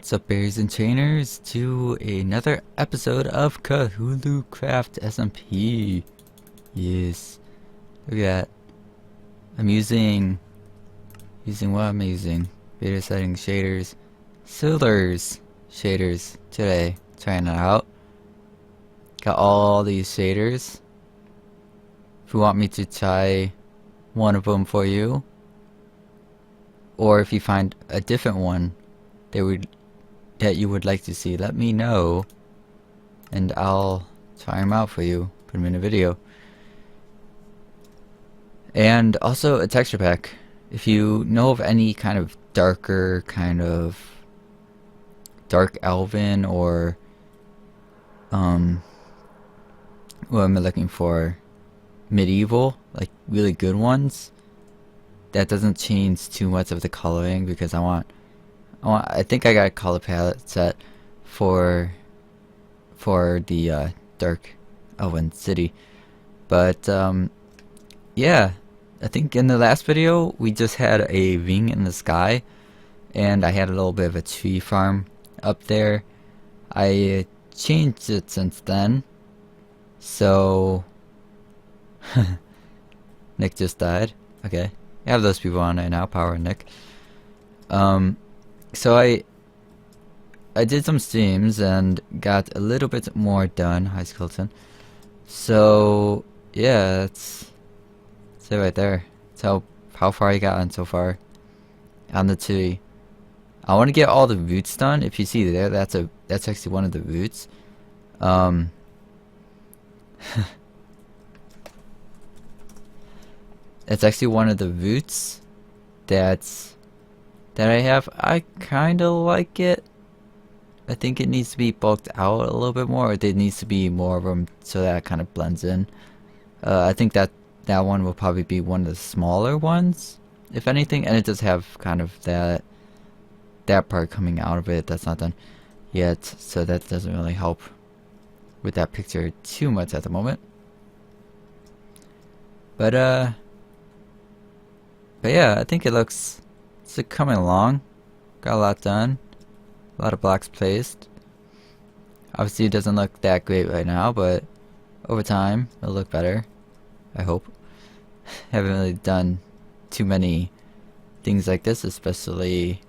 What's up, berries and trainers, to another episode of Kahoolo Craft SMP. Yes, look at that. I'm using what am I using? Beta setting shaders, Solar's shaders today. Trying it out. Got all these shaders. If you want me to try one of them for you, or if you find a different one that you would like to see, let me know and I'll try them out for you, put them in a video. And also a texture pack. If you know of any kind of darker, kind of dark elven, or what am I looking for, medieval, like really good ones that doesn't change too much of the coloring, because I think I got a color palette set for the dark elven city. But yeah, I think in the last video we just had a ring in the sky, and I had a little bit of a tree farm up there. I changed it since then, so Nick just died. Okay, I have those people on right now, Power and Nick. So I did some streams and got a little bit more done. Hi, Skeleton. So yeah, that's it right there. So how far I got on so far on the tree. I want to get all the roots done. If you see there, that's actually one of the roots. It's actually one of the roots that I have. I kind of like it. I think it needs to be bulked out a little bit more, or there needs to be more of them so that it kind of blends in. I think that one will probably be one of the smaller ones, if anything, and it does have kind of that part coming out of it that's not done yet, so that doesn't really help with that picture too much at the moment. But yeah, I think it's coming along. Got a lot done. A lot of blocks placed. Obviously it doesn't look that great right now, but over time it'll look better, I hope. Haven't really done too many things like this, especially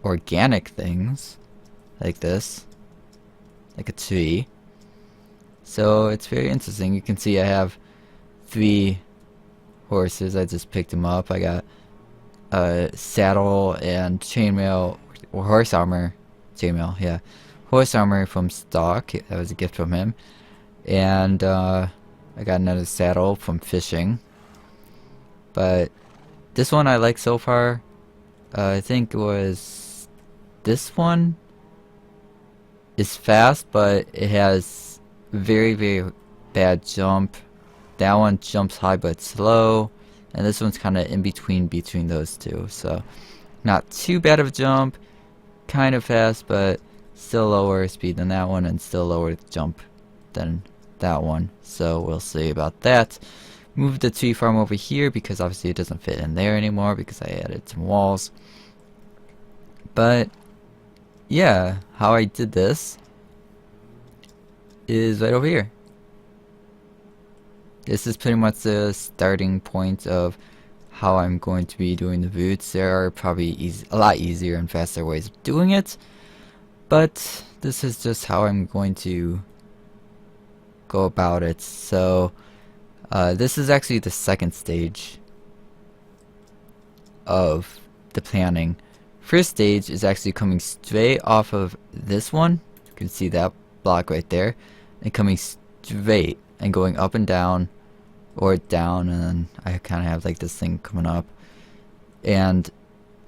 organic things like this, like a tree. So it's very interesting. You can see I have 3 horses. I just picked them up. I got a saddle and chainmail, or horse armor, chainmail, yeah, horse armor from stock. That was a gift from him. And I got another saddle from fishing. But this one I like so far. I think it was this one is fast, but it has very, very bad jump. That one jumps high but slow, and this one's kind of in between those two. So not too bad of a jump, kind of fast, but still lower speed than that one, and still lower jump than that one. So we'll see about that. Move the tree farm over here because obviously it doesn't fit in there anymore because I added some walls. But yeah, how I did this is right over here. This is pretty much the starting point of how I'm going to be doing the roots. There are probably a lot easier and faster ways of doing it, but this is just how I'm going to go about it. So this is actually the second stage of the planning. First stage is actually coming straight off of this one. You can see that block right there, and coming straight and going up and down, or down, and then I kind of have like this thing coming up. And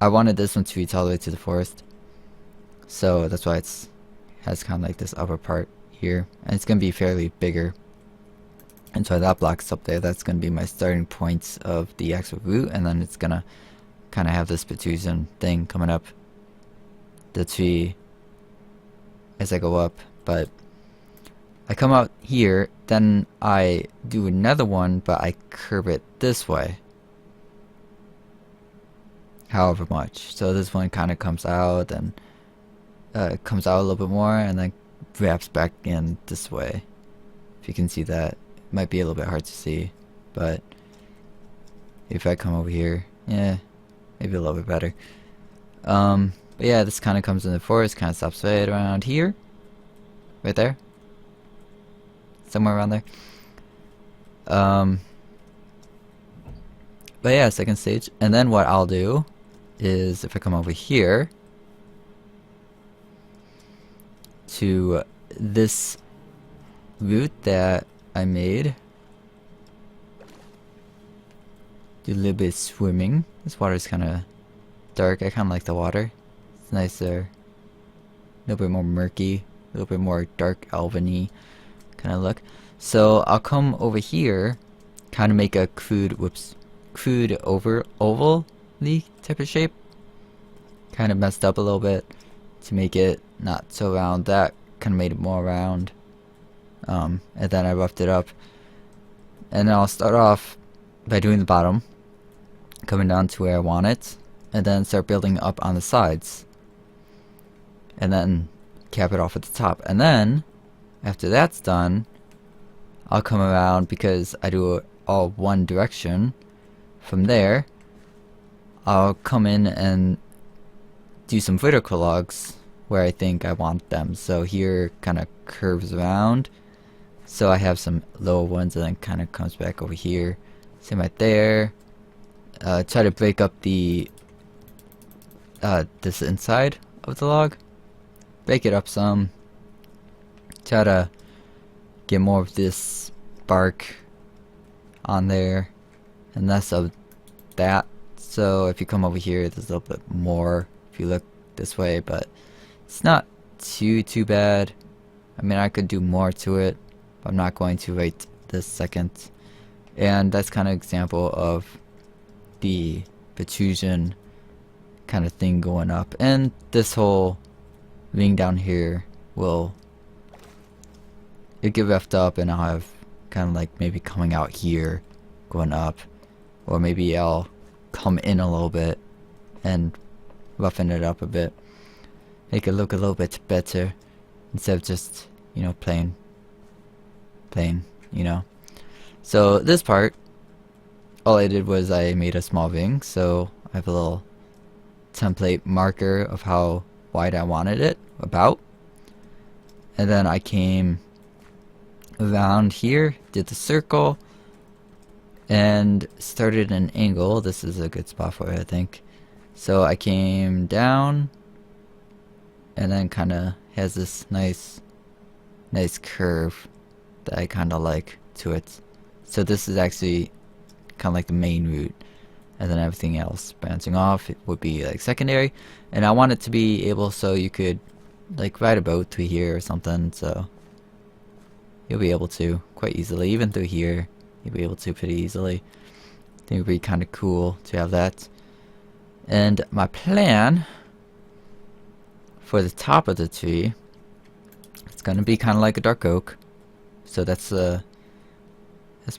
I wanted this one to reach all the way to the forest, so that's why it has kind of like this upper part here, and it's going to be fairly bigger. And so that block's up there. That's going to be my starting points of the actual route, and then it's going to kind of have this protrusion thing coming up the tree as I go up. But I come out here, then I do another one, but I curve it this way, however much. So this one kind of comes out, and comes out a little bit more and then wraps back in this way. If you can see that, it might be a little bit hard to see, but if I come over here, yeah, maybe a little bit better. But yeah, this kind of comes in the forest, kind of stops right around here, right there, somewhere around there. But yeah, second stage, and then what I'll do is if I come over here to this route that I made, do a little bit of swimming. This water is kind of dark. I kind of like the water. It's nice there. A little bit more murky, a little bit more dark elven-y kind of look. So I'll come over here, kind of make a crude oval-y type of shape. Kind of messed up a little bit to make it not so round. That kind of made it more round. And then I roughed it up. And then I'll start off by doing the bottom, coming down to where I want it, and then start building up on the sides. And then cap it off at the top. And then, after that's done, I'll come around, because I do it all one direction. From there, I'll come in and do some vertical logs where I think I want them. So here kind of curves around. So I have some lower ones and then kind of comes back over here. Same right there. Try to break up the this inside of the log. Break it up some. Try to get more of this bark on there and less of that. So if you come over here, there's a little bit more if you look this way, but it's not too bad. I mean, I could do more to it, but I'm not going to right this second. And that's kind of example of the protrusion kind of thing going up. And this whole ring down here will get roughed up, and I'll have kind of like maybe coming out here, going up, or maybe I'll come in a little bit and roughen it up a bit, make it look a little bit better instead of just, you know, plain, you know. So this part, all I did was I made a small ring, so I have a little template marker of how wide I wanted it, about. And then I came around here, did the circle, and started an angle. This is a good spot for it, I think. So I came down, and then kind of has this nice curve that I kind of like to it. So this is actually kind of like the main route, and then everything else bouncing off, it would be like secondary. And I want it to be able so you could like ride a boat through here or something, so you'll be able to quite easily. Even through here, you'll be able to pretty easily. I think it would be kind of cool to have that. And my plan for the top of the tree, it's gonna be kind of like a dark oak. So that's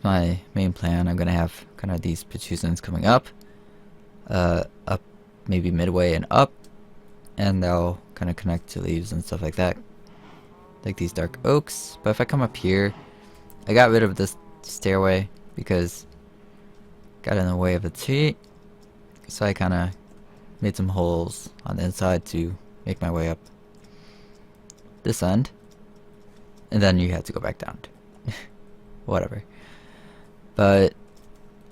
my main plan. I'm gonna have kind of these protrusions coming up, up maybe midway and up, and they'll kind of connect to leaves and stuff like that, like these dark oaks. But if I come up here, I got rid of this stairway because it got in the way of the tree, so I kind of made some holes on the inside to make my way up this end, and then you have to go back down. Whatever. But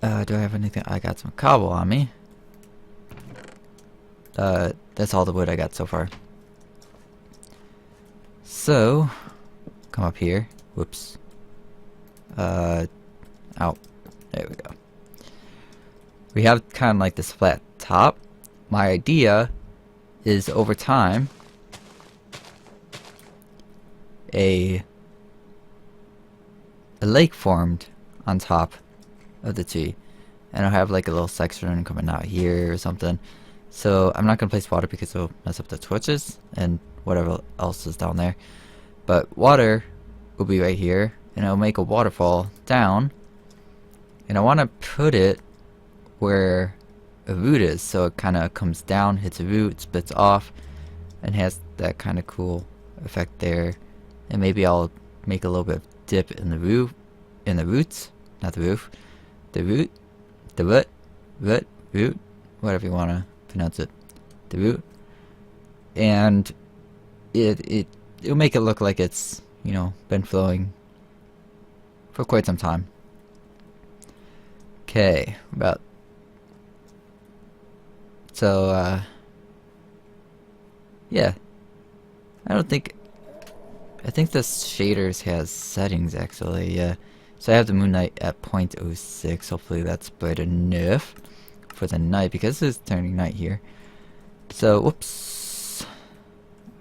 do I have anything? I got some cobble on me. That's all the wood I got so far. So come up here. Whoops. Out. There we go. We have kind of like this flat top. My idea is over time a lake formed on top of the tree, and I'll have like a little section coming out here or something. So I'm not gonna place water because it'll mess up the torches and whatever else is down there, but water will be right here, and it'll make a waterfall down, and I want to put it where a root is, so it kind of comes down, hits a root, splits off, and has that kind of cool effect there. And maybe I'll make a little bit of dip in the roof, not the roof, the root, root, whatever you want to pronounce it, the root, and it'll make it look like it's, you know, been flowing for quite some time. Okay, yeah, I think this shaders has settings actually, yeah. So I have the moonlight at 0.06, hopefully that's bright enough for the night, because it's turning night here. So, whoops,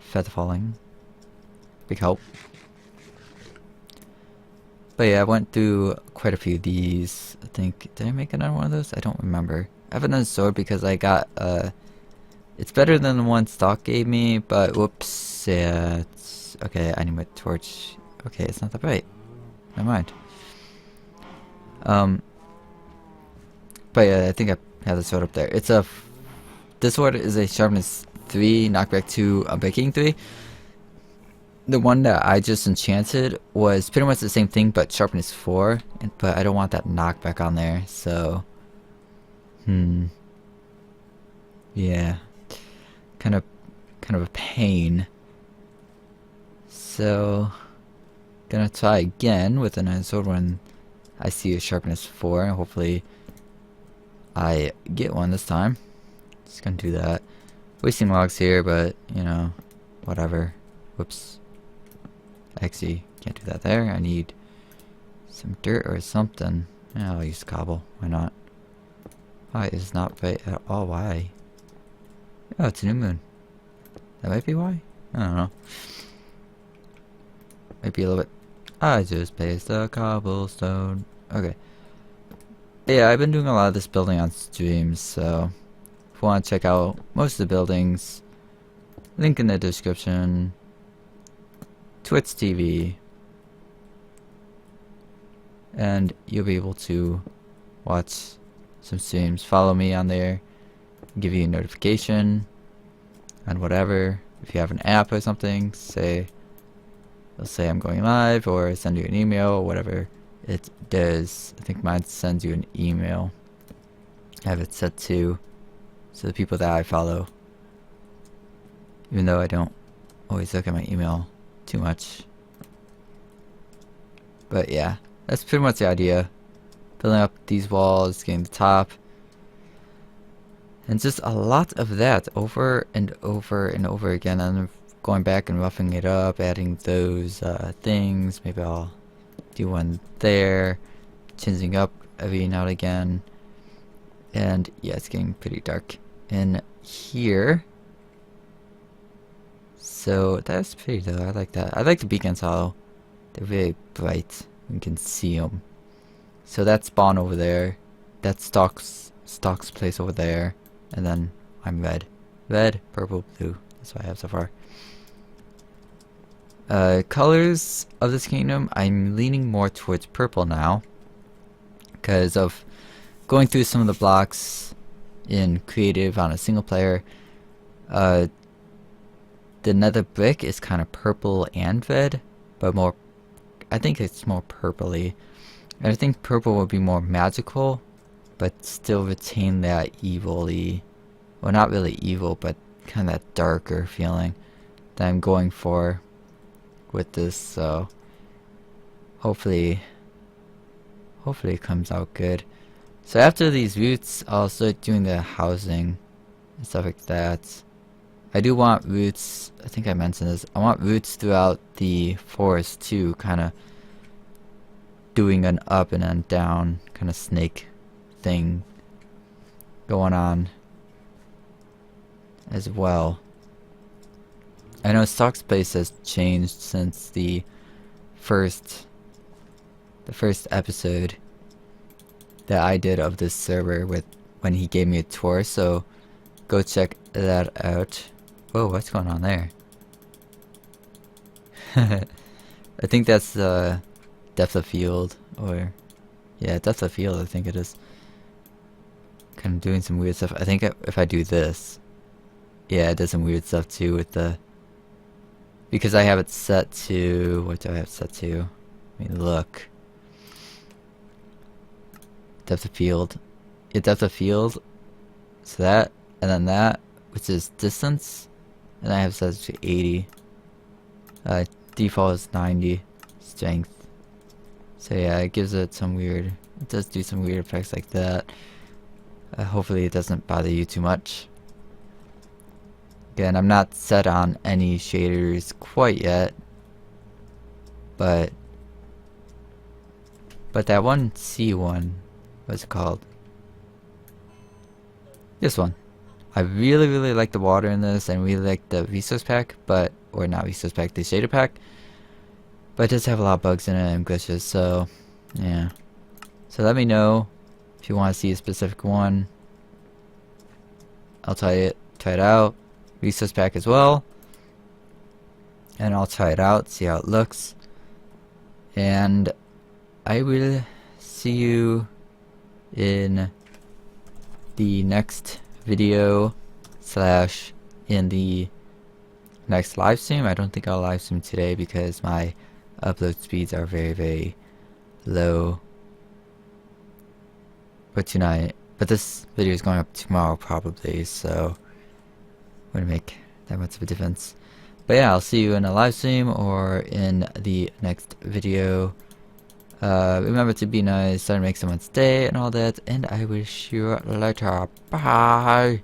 feather falling, big help. But yeah, I went through quite a few of these. I think, did I make another one of those? I don't remember. I have another sword because I got, it's better than the one stock gave me, but whoops, yeah, it's, okay, I need my torch. Okay, it's not that bright. Never mind. But yeah, I think I have the sword up there. It's this sword is a sharpness 3, knockback 2, unbreaking 3. The one that I just enchanted was pretty much the same thing, but sharpness 4, but I don't want that knockback on there, so yeah, kind of a pain. So gonna try again with an iron sword when I see a sharpness 4, and hopefully I get one this time. Just gonna do that. Wasting logs here, but you know, whatever. Whoops. Actually, can't do that there. I need some dirt or something. Yeah, I'll use cobble. Why not? Why is not bright at all? Why? Oh, it's a new moon. That might be why? I don't know. Might be a little bit. I just placed a cobblestone. Okay. Yeah, I've been doing a lot of this building on streams, so if you want to check out most of the buildings, link in the description. Twitch TV, and you'll be able to watch some streams. Follow me on there, give you a notification on whatever. If you have an app or something, it'll say I'm going live, or send you an email, or whatever it does. I think mine sends you an email. I have it set to the people that I follow, even though I don't always look at my email too much. But yeah, that's pretty much the idea. Filling up these walls, getting the top, and just a lot of that over and over and over again, and going back and roughing it up, adding those things. Maybe I'll do one there, changing up every now and again. And yeah, it's getting pretty dark in here. So that's pretty though. I like that. I like the beacons hollow. They're very bright. You can see them. So that's spawn over there. That's Stock's place over there. And then I'm red. Red, purple, blue. That's what I have so far. Colors of this kingdom, I'm leaning more towards purple now, because of going through some of the blocks in creative on a single player. The nether brick is kind of purple and red, but more, I think it's more purpley. And I think purple would be more magical, but still retain that evil-y, well, not really evil, but kind of that darker feeling that I'm going for with this. So hopefully it comes out good. So after these roots, I'll start doing the housing and stuff like that. I do want roots, I think I mentioned this, I want roots throughout the forest too, kind of doing an up and then down kind of snake thing going on as well. I know Stock's place has changed since the first episode that I did of this server with when he gave me a tour, so go check that out. Whoa, what's going on there? I think that's depth of field, or yeah, depth of field, I think it is. Kind of doing some weird stuff. I think if I do this, yeah, it does some weird stuff too with the, because I have it set to, what do I have it set to? Let me look. Depth of field. Yeah, depth of field. So that, and then that, which is distance, and I have set to 80. Default is 90. Strength. So yeah, it gives it some weird, it does do some weird effects like that. Hopefully it doesn't bother you too much. Again, I'm not set on any shaders quite yet, but that one C1, what's it called? This one. I really like the water in this, and really like the resource pack, but, or not resource pack, the shader pack. But it does have a lot of bugs in it and glitches, so yeah. So let me know if you want to see a specific one. I'll try it out. Resource pack as well. And I'll try it out, see how it looks. And I will see you in the next video / in the next live stream. I don't think I'll live stream today because my upload speeds are very low. But tonight, but this video is going up tomorrow probably, so wouldn't make that much of a difference. But yeah, I'll see you in a live stream or in the next video. Remember to be nice, try to make someone's day and all that, and I wish you later. Bye.